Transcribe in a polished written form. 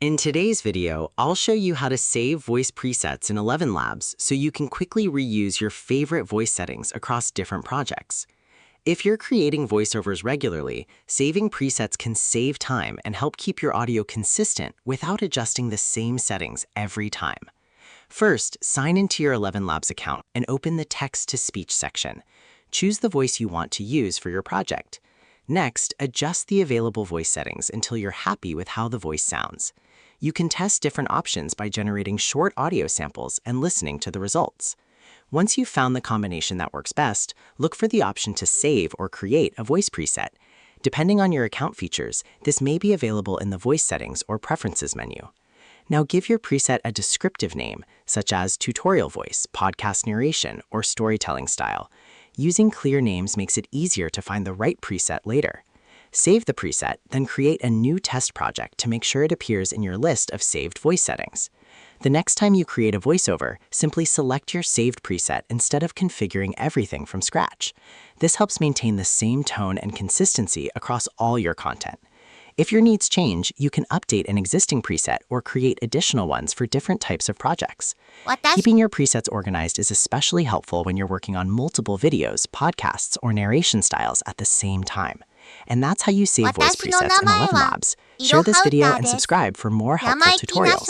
In today's video, I'll show you how to save voice presets in ElevenLabs so you can quickly reuse your favorite voice settings across different projects. If you're creating voiceovers regularly, saving presets can save time and help keep your audio consistent without adjusting the same settings every time. First, sign into your ElevenLabs account and open the text-to-speech section. Choose the voice you want to use for your project. Next, adjust the available voice settings until you're happy with how the voice sounds. You can test different options by generating short audio samples and listening to the results. Once you've found the combination that works best, look for the option to save or create a voice preset. Depending on your account features, this may be available in the voice settings or preferences menu. Now give your preset a descriptive name, such as tutorial voice, podcast narration, or storytelling style. Using clear names makes it easier to find the right preset later. Save the preset, then create a new test project to make sure it appears in your list of saved voice settings. The next time you create a voiceover, simply select your saved preset instead of configuring everything from scratch. This helps maintain the same tone and consistency across all your content. If your needs change, you can update an existing preset or create additional ones for different types of projects. Keeping your presets organized is especially helpful when you're working on multiple videos, podcasts, or narration styles at the same time. And that's how you save voice presets in ElevenLabs. Share this video and subscribe for more helpful tutorials.